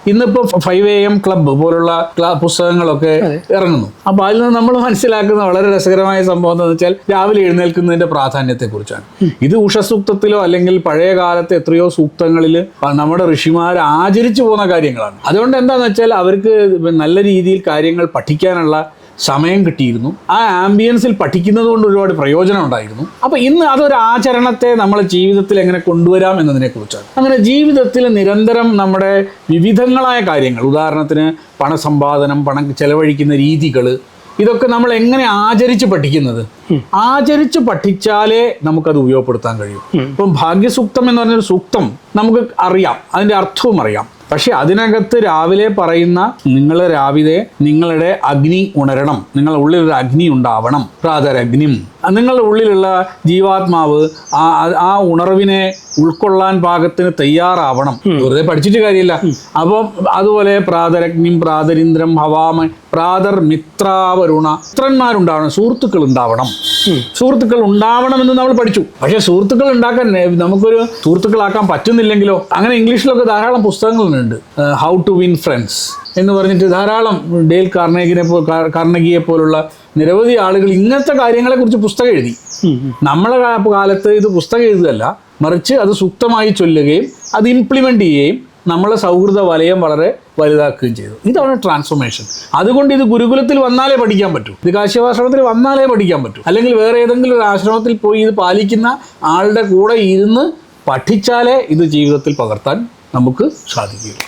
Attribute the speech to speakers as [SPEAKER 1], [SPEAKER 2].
[SPEAKER 1] ഇന്നിപ്പോൾ 5 AM club പോലുള്ള പുസ്തകങ്ങളൊക്കെ ഇറങ്ങുന്നു. അപ്പോൾ അതിൽ നിന്ന് നമ്മൾ മനസ്സിലാക്കുന്ന വളരെ രസകരമായ സംഭവം എന്താണെന്ന് വെച്ചാൽ രാവിലെ എഴുന്നേൽക്കുന്നതിന്റെ പ്രാധാന്യത്തെക്കുറിച്ചാണ്. ഇത് ഉഷസൂക്തത്തിലോ അല്ലെങ്കിൽ പഴയ കാലത്തെ എത്രയോ സൂക്തങ്ങളിൽ നമ്മുടെ ഋഷിമാർ ആചരിച്ചു പോകുന്ന കാര്യങ്ങളാണ്. അതുകൊണ്ട് എന്താണെന്ന് വെച്ചാൽ അവർക്ക് നല്ല രീതിയിൽ കാര്യങ്ങൾ പഠിക്കാനുള്ള സമയം കിട്ടിയിരുന്നു. ആ ആംബിയൻസിൽ പഠിക്കുന്നത് കൊണ്ട് ഒരുപാട് പ്രയോജനം ഉണ്ടായിരുന്നു. അപ്പോൾ ഇന്ന് അതൊരു ആചരണത്തെ നമ്മളെ ജീവിതത്തിൽ എങ്ങനെ കൊണ്ടുവരാം എന്നതിനെക്കുറിച്ചാണ്. അങ്ങനെ ജീവിതത്തിൽ നിരന്തരം നമ്മുടെ വിവിധങ്ങളായ കാര്യങ്ങൾ, ഉദാഹരണത്തിന് പണസമ്പാദനം, പണം ചെലവഴിക്കുന്ന രീതികൾ, ഇതൊക്കെ നമ്മൾ എങ്ങനെ ആചരിച്ച് പഠിക്കുന്നത്, ആചരിച്ച് പഠിച്ചാലേ നമുക്കത് ഉപയോഗപ്പെടുത്താൻ കഴിയും. ഇപ്പം ഭാഗ്യസൂക്തം എന്ന് പറഞ്ഞൊരു സൂക്തം നമുക്ക് അറിയാം, അതിൻ്റെ അർത്ഥവും അറിയാം. പക്ഷെ അതിനകത്ത് രാവിലെ പറയുന്ന നിങ്ങൾ രാവിലെ നിങ്ങളുടെ അഗ്നി ഉണരണം, നിങ്ങളുടെ ഉള്ളിൽ ഒരു അഗ്നി ഉണ്ടാവണം, പ്രാതരഗ്നിം, നിങ്ങളുടെ ഉള്ളിലുള്ള ജീവാത്മാവ് ആ ഉണർവിനെ ഉൾക്കൊള്ളാൻ പാകത്തിന് തയ്യാറാവണം. വെറുതെ പഠിച്ചിട്ട് കാര്യമില്ല. അപ്പം അതുപോലെ പ്രാതരഗ്നിം പ്രാതരിന്ദ്രം ഹവാമ പ്രാതർ മിത്രാവരുണ, മിത്രന്മാരുണ്ടാവണം, സുഹൃത്തുക്കൾ ഉണ്ടാവണം. സുഹൃത്തുക്കൾ ഉണ്ടാവണമെന്ന് നമ്മൾ പഠിച്ചു. പക്ഷെ സുഹൃത്തുക്കൾ ഉണ്ടാക്കാൻ നമുക്കൊരു സുഹൃത്തുക്കളാക്കാൻ പറ്റുന്നില്ലെങ്കിലോ? അങ്ങനെ ഇംഗ്ലീഷിലൊക്കെ ധാരാളം പുസ്തകങ്ങളുണ്ട്. ഹൗ ടു വിൻ ഫ്രണ്ട്സ് എന്ന് പറഞ്ഞിട്ട് ധാരാളം ഡേൽ കാർണഗിയെ പോലുള്ള നിരവധി ആളുകൾ ഇങ്ങനത്തെ കാര്യങ്ങളെക്കുറിച്ച് പുസ്തകം എഴുതി. നമ്മളെ കാലത്ത് ഇത് പുസ്തകം എഴുതുകയല്ല, മറിച്ച് അത് സൂക്തമായി ചൊല്ലുകയും അത് ഇംപ്ലിമെൻ്റ് ചെയ്യുകയും നമ്മളെ സൗഹൃദ വലയം വളരെ വലുതാക്കുകയും ചെയ്തു. ഇതാണ് ട്രാൻസ്ഫോർമേഷൻ. അതുകൊണ്ട് ഇത് ഗുരുകുലത്തിൽ വന്നാലേ പഠിക്കാൻ പറ്റൂ, ഇത് കാശ്യപാശ്രമത്തിൽ വന്നാലേ പഠിക്കാൻ പറ്റൂ, അല്ലെങ്കിൽ വേറെ ഏതെങ്കിലും ഒരു ആശ്രമത്തിൽ പോയി ഇത് പാലിക്കുന്ന ആളുടെ കൂടെ ഇരുന്ന് പഠിച്ചാലേ ഇത് ജീവിതത്തിൽ പകർത്താൻ നമുക്ക് സാധിക്കുകയുള്ളൂ.